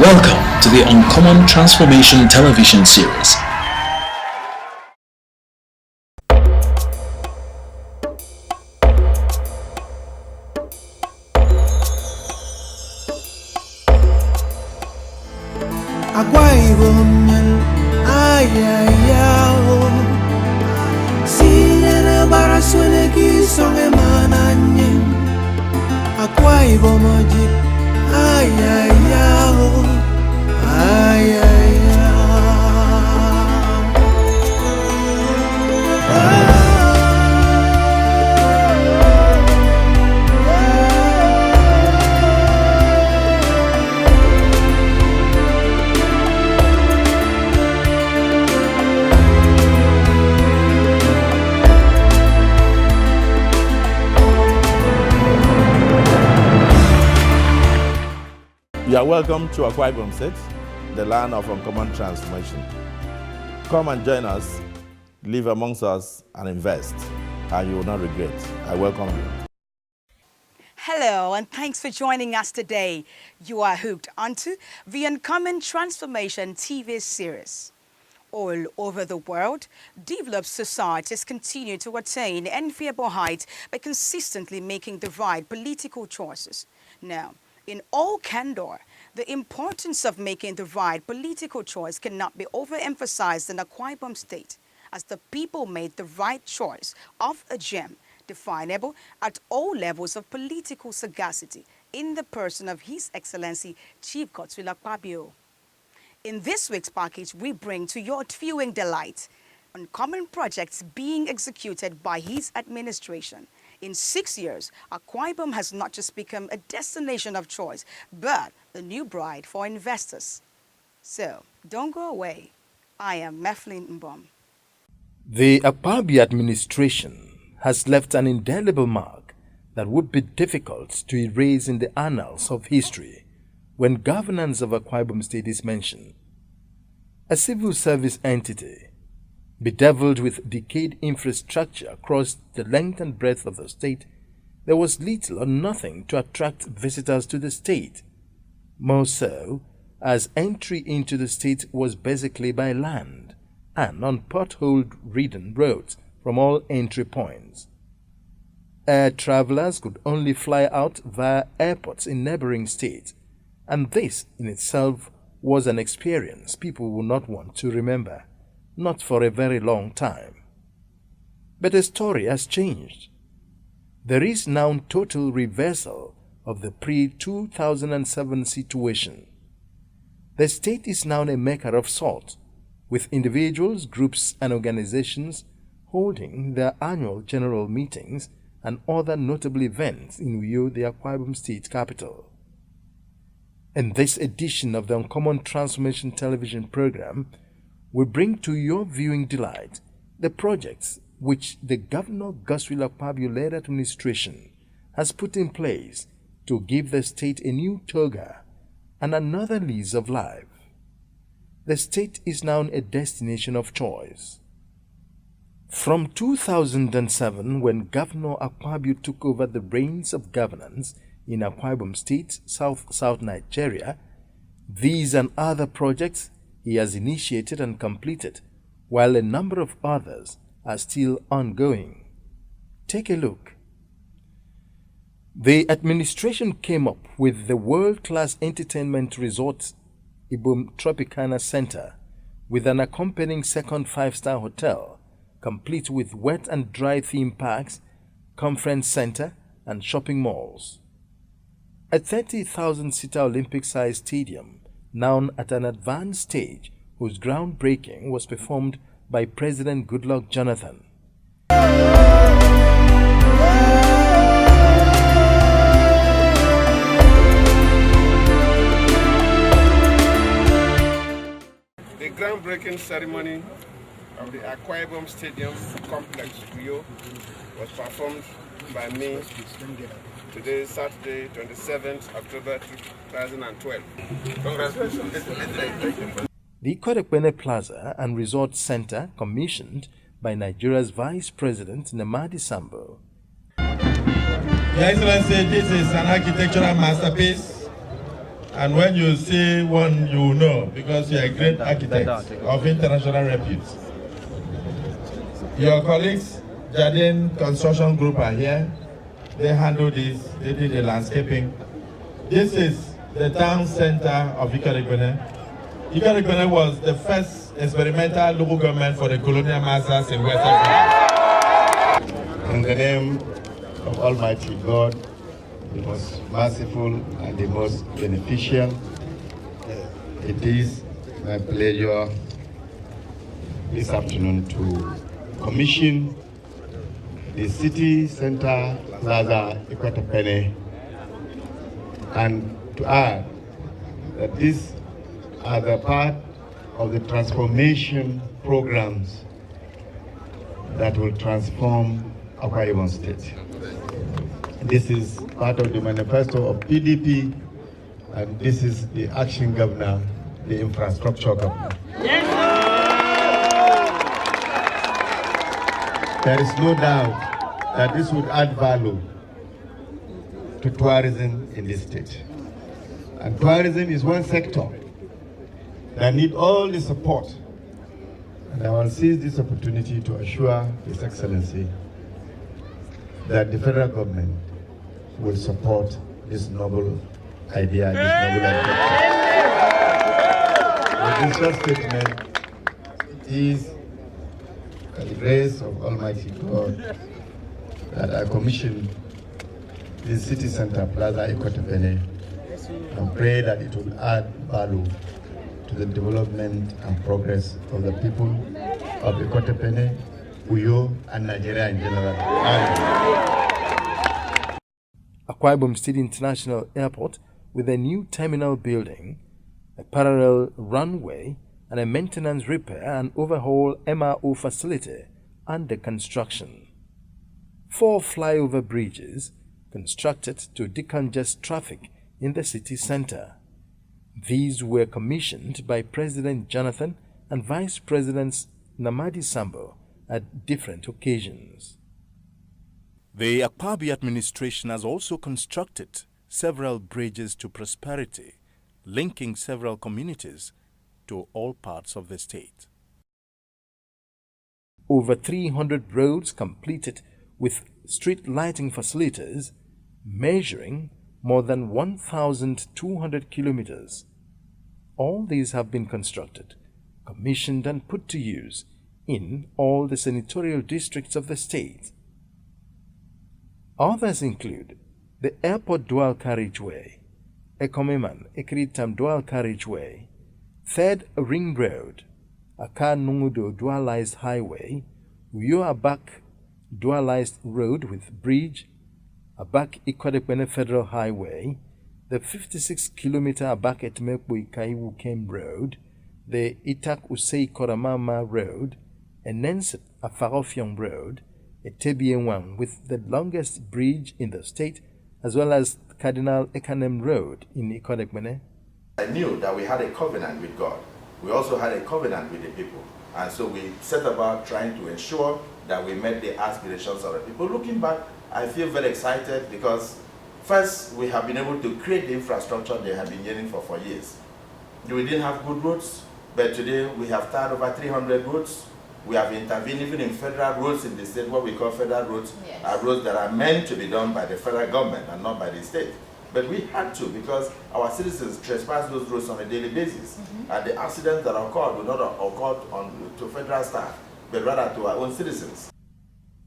Welcome to the Uncommon Transformation television series. You are welcome to Akwa Ibom State, the land of uncommon transformation. Come and join us, live amongst us, and invest, and you will not regret. I welcome you. Hello, and thanks for joining us today. You are hooked onto the Uncommon Transformation TV series. All over the world, developed societies continue to attain enviable heights by consistently making the right political choices. Now, in all candor, the importance of making the right political choice cannot be overemphasized in Akwa Ibom State, as the people made the right choice of a gem definable at all levels of political sagacity in the person of His Excellency Chief Godswill Akpabio. In this week's package, we bring to your viewing delight uncommon projects being executed by his administration. In 6 years, Akwa Ibom has not just become a destination of choice, but a new bride for investors. So, don't go away. I am Meflin Mbom. The Akpabio administration has left an indelible mark that would be difficult to erase in the annals of history when governance of Akwa Ibom State is mentioned. A civil service entity bedeviled with decayed infrastructure across the length and breadth of the state, there was little or nothing to attract visitors to the state. More so, as entry into the state was basically by land and on pothole-ridden roads from all entry points. Air travelers could only fly out via airports in neighboring states, and this in itself was an experience people would not want to remember. Not for a very long time. But the story has changed. There is now total reversal of the pre-2007 situation. The state is now a maker of salt, with individuals, groups and organizations holding their annual general meetings and other notable events in Uyo, the Akwa Ibom State capital. In this edition of the Uncommon Transformation television program, we bring to your viewing delight the projects which the Governor Godswill Akpabio-led administration has put in place to give the state a new toga and another lease of life. The state is now a destination of choice. From 2007, when Governor Akpabio took over the reins of governance in Akwa Ibom State, South Nigeria, these and other projects he has initiated and completed, while a number of others are still ongoing. Take a look. The administration came up with the world-class entertainment resort Ibom Tropicana Center with an accompanying second 5-star hotel, complete with wet and dry theme parks, conference center and shopping malls. A 30,000-seater Olympic-sized stadium now at an advanced stage, whose groundbreaking was performed by President Goodluck Jonathan. The groundbreaking ceremony of the Akwa Ibom Stadium Complex Rio was performed by me today, Saturday, 27th October 2012. Congratulations. The Kodekpene Plaza and Resort Center, commissioned by Nigeria's Vice President Nemadi Sambo. Your Excellency, this is an architectural masterpiece And when you see one, you will know, because you are a great architect of international repute. Your colleagues, Jardine Construction Group, are here. They handle this, they did the landscaping. This is the town center of Ikeregbene. Ikeregbene was the first experimental local government for the colonial masters in West Africa. In the name of Almighty God, the most merciful and the most beneficial, it is my pleasure this afternoon to commission the City Center Plaza Equatapene, and to add that these are the part of the transformation programs that will transform Akwa Ibom State. This is part of the manifesto of PDP, and this is the action governor, the infrastructure governor. There is no doubt that this would add value to tourism in this state. And tourism is one sector that needs all the support. And I will seize this opportunity to assure His Excellency that the federal government will support this noble idea, this noble objective. With this short statement, it is by the grace of Almighty God that I commission the City Center Plaza Equatapene and pray that it will add value to the development and progress of the people of Equatapene, Uyo, and Nigeria in general. Akwa Ibom State International Airport, with a new terminal building, a parallel runway, and a maintenance, repair and overhaul MRO facility under construction. 4 flyover bridges constructed to decongest traffic in the city center. These were commissioned by President Jonathan and Vice Presidents Namadi Sambo at different occasions. The Akpabi administration has also constructed several bridges to prosperity, linking several communities to all parts of the state. Over 300 roads completed with street lighting facilities measuring more than 1,200 kilometers. All these have been constructed, commissioned and put to use in all the senatorial districts of the state. Others include the Airport Dual Carriageway, Ekomeman Ekritam Dual Carriageway, 3rd Ring Road, Aka Nungudo Dualized Highway, Uyo Abak Dualized Road with Bridge, Abak Ikwadepene Federal Highway, the 56-kilometer Abak Etmekbo Ikaiwu Kem Road, the Itak Usei Koramama Road, and Nenset Afarofiong Road, a Tebienwang with the longest bridge in the state, as well as Cardinal Ekanem Road in Ikwadepene. I knew that we had a covenant with God. We also had a covenant with the people. And so we set about trying to ensure that we met the aspirations of the people. Looking back, I feel very excited because first, we have been able to create the infrastructure they have been yearning for years. We didn't have good roads, but today we have started over 300 roads. We have intervened even in federal roads in the state. What we call federal roads are roads that are meant to be done by the federal government and not by the state. But we had to, because our citizens trespass those roads on a daily basis. And the accidents that occurred will not occur to federal staff, but rather to our own citizens.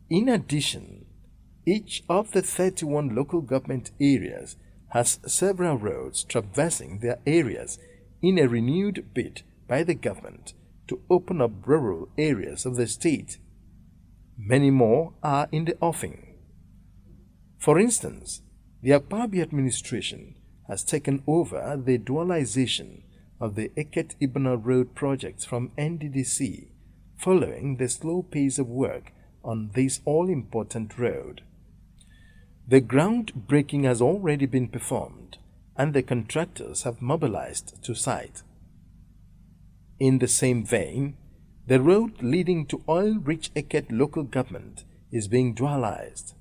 In addition, each of the 31 local government areas has several roads traversing their areas in a renewed bid by the government to open up rural areas of the state. Many more are in the offing. For instance, the Akpabi administration has taken over the dualization of the Eket Ibana Road projects from NDDC, following the slow pace of work on this all-important road. The groundbreaking has already been performed, and the contractors have mobilized to site. In the same vein, the road leading to oil-rich Eket local government is being dualized.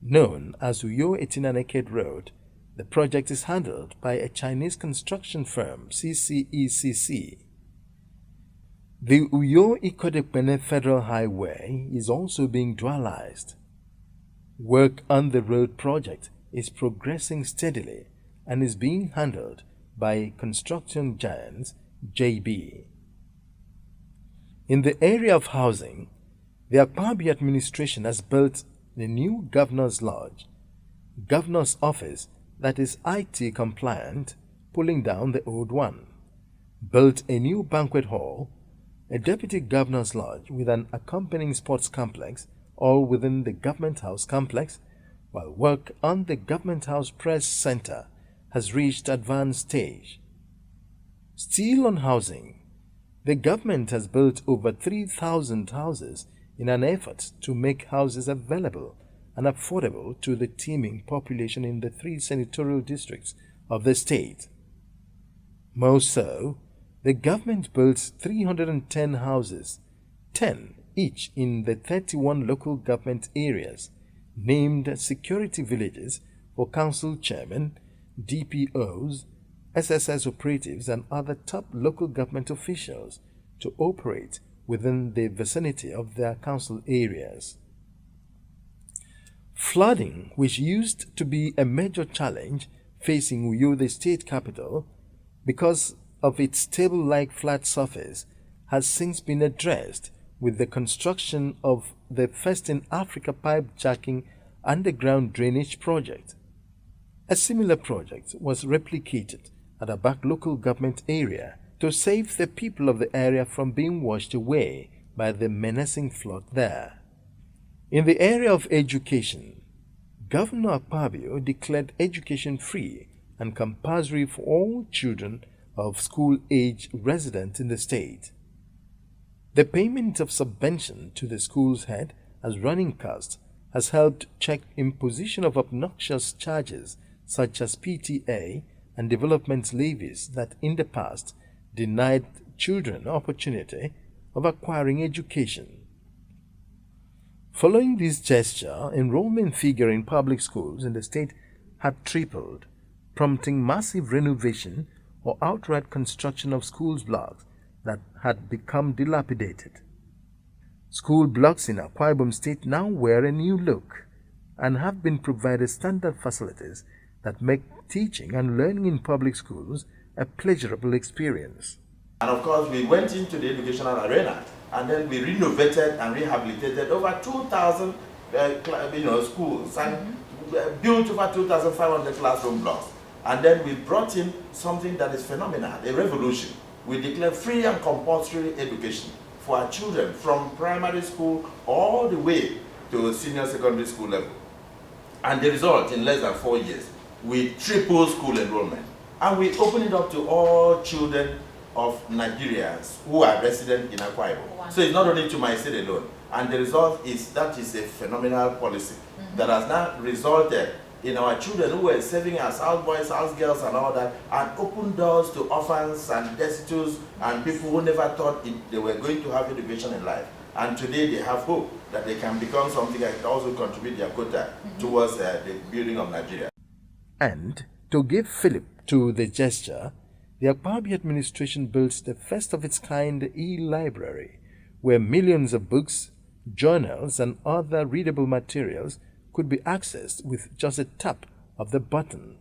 Known as Uyo Etinan Eket Road, The project is handled by a Chinese construction firm, CCECC. The Uyo-Ikodepene Federal Highway is also being dualized. Work on the road project is progressing steadily and is being handled by construction giants JB. In the area of housing, the Akpabi administration has built the new Governor's Lodge, Governor's Office that is IT compliant, pulling down the old one, built a new banquet hall, a Deputy Governor's Lodge with an accompanying sports complex, all within the Government House complex, while work on the Government House Press Center has reached advanced stage. Still on housing, the government has built over 3,000 houses in an effort to make houses available and affordable to the teeming population in the 3 senatorial districts of the state. More so, the government built 310 houses, 10 each in the 31 local government areas, named security villages for council chairmen, DPOs, SSS operatives and other top local government officials to operate within the vicinity of their council areas. Flooding, which used to be a major challenge facing Uyo, the state capital, because of its table-like flat surface, has since been addressed with the construction of the first in Africa pipe jacking underground drainage project. A similar project was replicated at a back local government area to save the people of the area from being washed away by the menacing flood there. In the area of education, Governor Akpabio declared education free and compulsory for all children of school-age residents in the state. The payment of subvention to the school's head as running cost has helped check imposition of obnoxious charges such as PTA and development levies that in the past denied children opportunity of acquiring education. Following this gesture, enrollment figure in public schools in the state had tripled, prompting massive renovation or outright construction of school blocks that had become dilapidated. School blocks in Akwa Ibom State now wear a new look and have been provided standard facilities that make teaching and learning in public schools a pleasurable experience. And of course, we went into the educational arena and then we renovated and rehabilitated over 2,000 schools and built over 2,500 classroom blocks. And then we brought in something that is phenomenal, a revolution. We declared free and compulsory education for our children from primary school all the way to senior secondary school level. And the result, in less than 4 years, we tripled school enrollment. And we opened it up to all children of Nigerians who are resident in Akwa Ibom. Wow. So it's not only to my state alone. And the result is that is a phenomenal policy that has now resulted in our children who were serving as house boys, house girls and all that, and opened doors to orphans and destitutes and people who never thought they were going to have education in life. And today they have hope that they can become something that can also contribute their quota towards the building of Nigeria. And to give fillip to the gesture, the Akpabi administration built the first of its kind e-library, where millions of books, journals, and other readable materials could be accessed with just a tap of the button.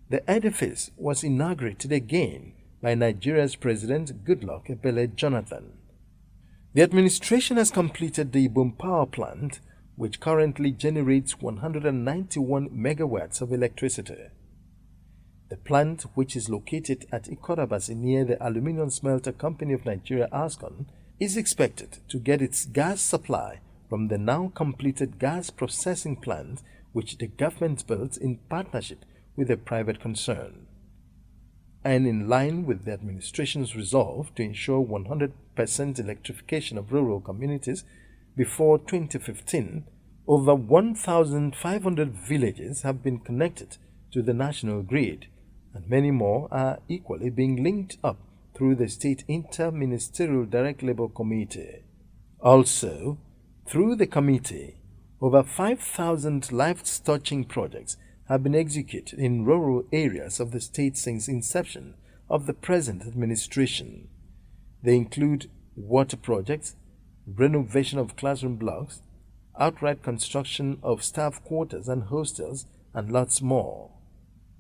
The edifice was inaugurated again by Nigeria's President Goodluck Ebele Jonathan. The administration has completed the Ibom Power Plant, which currently generates 191 megawatts of electricity. The plant, which is located at Ikorabasi near the Aluminium Smelter Company of Nigeria, ASCON, is expected to get its gas supply from the now completed gas processing plant which the government built in partnership with a private concern. And in line with the administration's resolve to ensure 100% electrification of rural communities before 2015, over 1,500 villages have been connected to the national grid, and many more are equally being linked up through the State Inter-Ministerial Direct Labour Committee. Also, through the committee, over 5,000 life-touching projects have been executed in rural areas of the state since inception of the present administration. They include water projects, renovation of classroom blocks, outright construction of staff quarters and hostels, and lots more.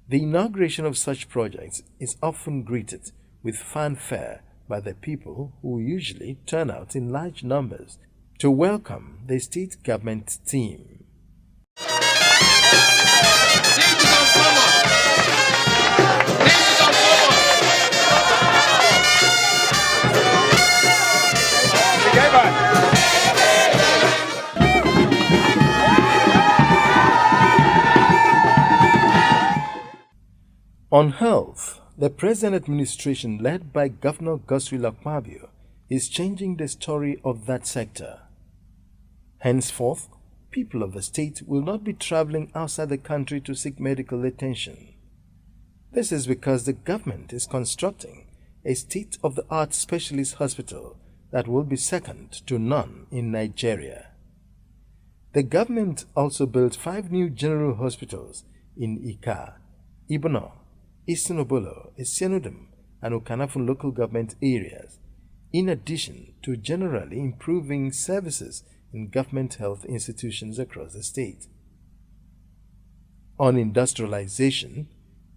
The inauguration of such projects is often greeted with fanfare by the people, who usually turn out in large numbers to welcome the state government team. On health, the present administration led by Governor Godswill Akpabio is changing the story of that sector. Henceforth, people of the state will not be traveling outside the country to seek medical attention. This is because the government is constructing a state-of-the-art specialist hospital that will be second to none in Nigeria. The government also built 5 new general hospitals in Ika, Ibono, Eastern Obolo, Esienudum, and Okanafun local government areas, in addition to generally improving services in government health institutions across the state. On industrialization,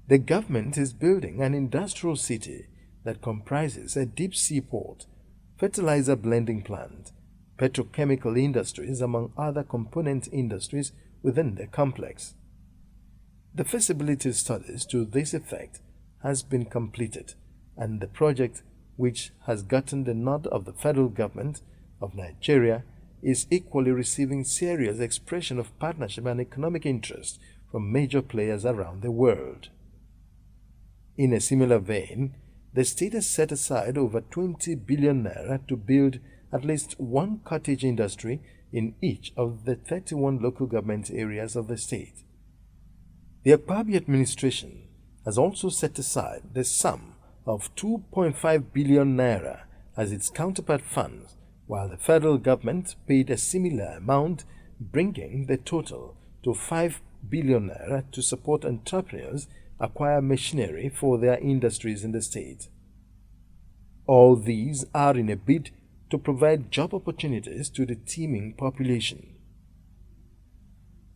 the government is building an industrial city that comprises a deep sea port, fertilizer blending plant, petrochemical industries, among other component industries within the complex. The feasibility studies to this effect has been completed, and the project, which has gotten the nod of the federal government of Nigeria, is equally receiving serious expression of partnership and economic interest from major players around the world. In a similar vein, the state has set aside over 20 billion naira to build at least one cottage industry in each of the 31 local government areas of the state. The Akpabio administration has also set aside the sum of 2.5 billion naira as its counterpart funds, while the federal government paid a similar amount, bringing the total to 5 billion naira to support entrepreneurs acquire machinery for their industries in the state. All these are in a bid to provide job opportunities to the teeming population.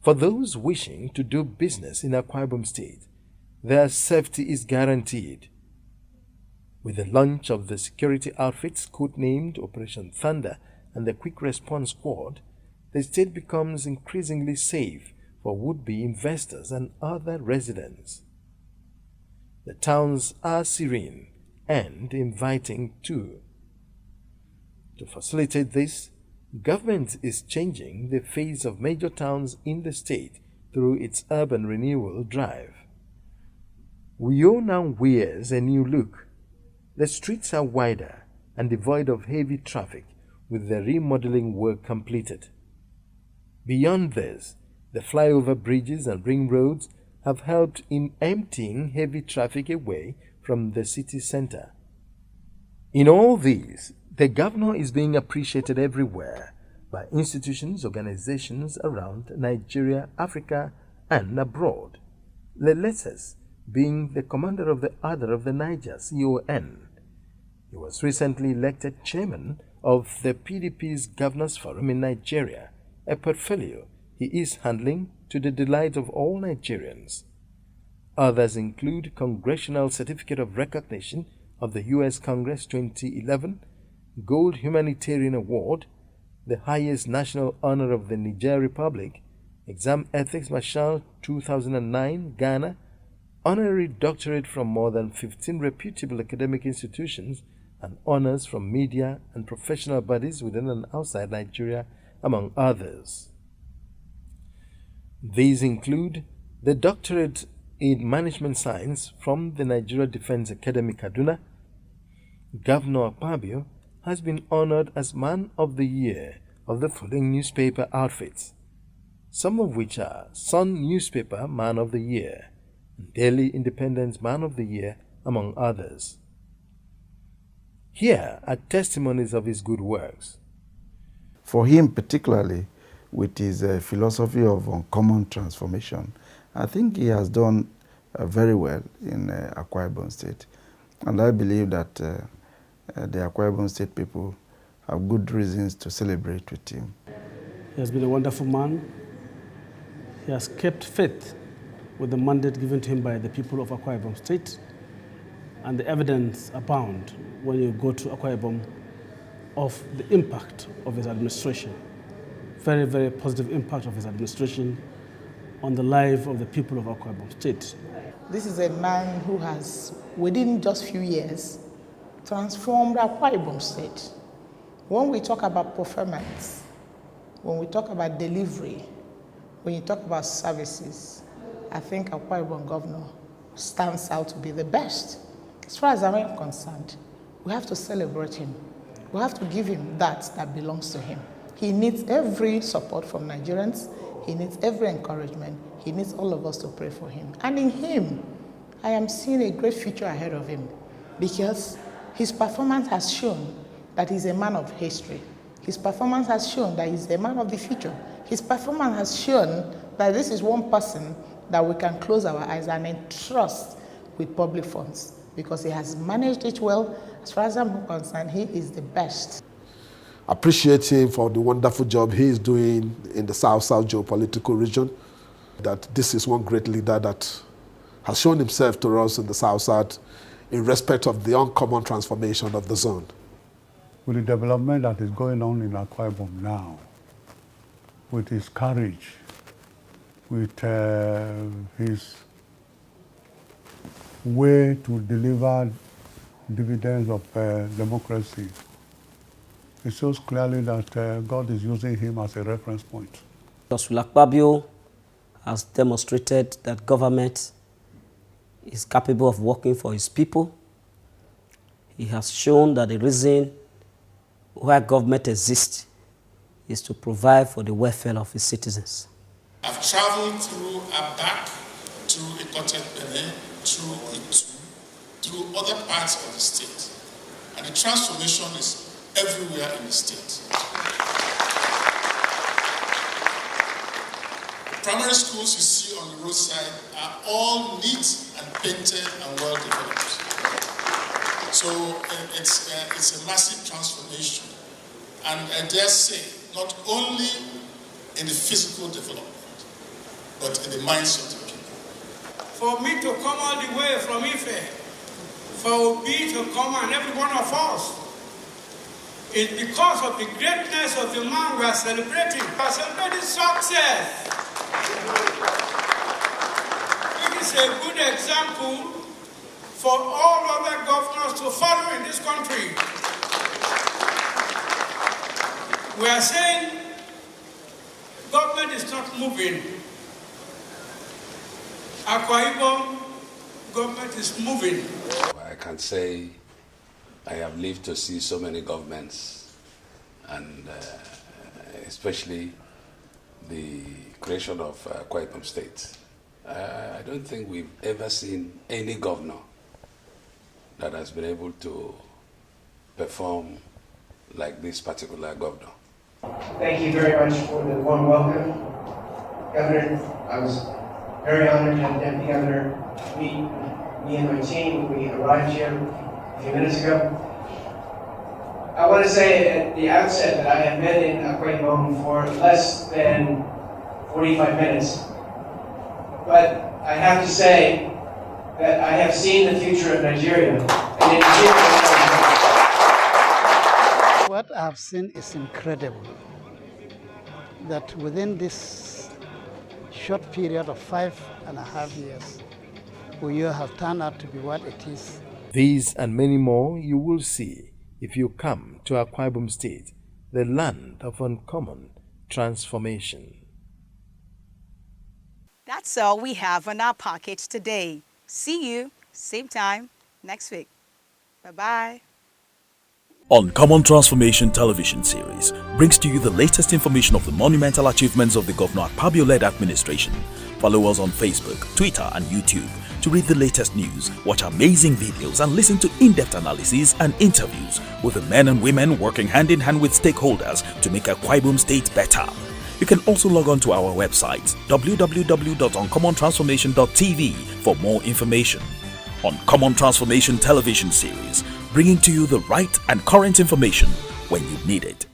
For those wishing to do business in Akwa Ibom State, their safety is guaranteed. With the launch of the security outfits codenamed Operation Thunder and the Quick Response Squad, the state becomes increasingly safe for would-be investors and other residents. The towns are serene and inviting too. To facilitate this, government is changing the face of major towns in the state through its urban renewal drive. Uyo now wears a new look. The streets are wider and devoid of heavy traffic, with the remodeling work completed. Beyond this, the flyover bridges and ring roads have helped in emptying heavy traffic away from the city center. In all these, the governor is being appreciated everywhere by institutions, organizations around Nigeria, Africa, and abroad. The latest being the commander of the Order of the Niger, CON. He was recently elected chairman of the PDP's Governors Forum in Nigeria, a portfolio he is handling to the delight of all Nigerians. Others include Congressional Certificate of Recognition of the U.S. Congress 2011, Gold Humanitarian Award, the highest national honor of the Niger Republic, Exam Ethics Marshal 2009, Ghana, honorary doctorate from more than 15 reputable academic institutions, and honors from media and professional bodies within and outside Nigeria, among others. These include the doctorate in Management Science from the Nigeria Defense Academy, Kaduna. Governor Akpabio has been honored as Man of the Year of the following newspaper outfits, some of which are Sun Newspaper Man of the Year and Daily Independence Man of the Year, among others. Here are testimonies of his good works. For him particularly, with his philosophy of uncommon transformation I think he has done very well in Akwa Ibom State. And I believe that the Akwa Ibom State people have good reasons to celebrate with him. He has been a wonderful man. He has kept faith with the mandate given to him by the people of Akwa Ibom State. And the evidence abound when you go to Akwa Ibom of the impact of his administration. Very, very positive impact of his administration on the life of the people of Akwa Ibom State. This is a man who has, within just few years, transformed Akwa Ibom State. When we talk about performance, when we talk about delivery, when you talk about services, I think Akwa Ibom governor stands out to be the best. As far as I'm concerned, we have to celebrate him. We have to give him that belongs to him. He needs every support from Nigerians. He needs every encouragement. He needs all of us to pray for him. And in him, I am seeing a great future ahead of him because his performance has shown that he's a man of history. His performance has shown that he's a man of the future. His performance has shown that this is one person that we can close our eyes and entrust with public funds because he has managed it well. As far as I'm concerned, he is the best. Appreciate him for the wonderful job he is doing in the South-South geopolitical region. That this is one great leader that has shown himself to us in the South-South in respect of the uncommon transformation of the zone. With the development that is going on in Akwa Ibom now, with his courage, with his way to deliver dividends of democracy, it shows clearly that God is using him as a reference point. Godswill Akpabio has demonstrated that government is capable of working for his people. He has shown that the reason why government exists is to provide for the welfare of his citizens. I've traveled through Abak, through Ikotepele, through Itu, through other parts of the state. And the transformation is everywhere in the state. The primary schools you see on the roadside are all neat and painted and well developed. So it's a massive transformation. And I dare say, not only in the physical development, but in the minds of the people. For me to come all the way from Ife, for Obi to come and every one of us, it's because of the greatness of the man we are celebrating. We are celebrating success. It is a good example for all other governors to follow in this country. We are saying government is not moving. Akwa Ibom, government is moving. I can say I have lived to see so many governments, and especially the creation of Akwa Ibom State. I don't think we've ever seen any governor that has been able to perform like this particular governor. Thank you very much for the warm welcome. Governor, I was very honored to have Deputy Governor meet me and my team when we arrived here a few minutes ago. I want to say at the outset that I have been in Akwa Ibom for less than 45 minutes. But I have to say that I have seen the future of Nigeria. And in what I have seen is incredible. That within this short period of 5.5 years, Uyo have turned out to be what it is. These and many more you will see if you come to Akwa Ibom State, the land of uncommon transformation. That's all we have on our package today. See you, same time, next week. Bye-bye. Uncommon Transformation television series brings to you the latest information of the monumental achievements of the Governor Akpabio-led administration. Follow us on Facebook, Twitter and YouTube to read the latest news, watch amazing videos and listen to in-depth analyses and interviews with the men and women working hand in hand with stakeholders to make Akwa Ibom State better. You can also log on to our website www.uncommontransformation.tv for more information. Uncommon Transformation Television Series, bringing to you the right and current information when you need it.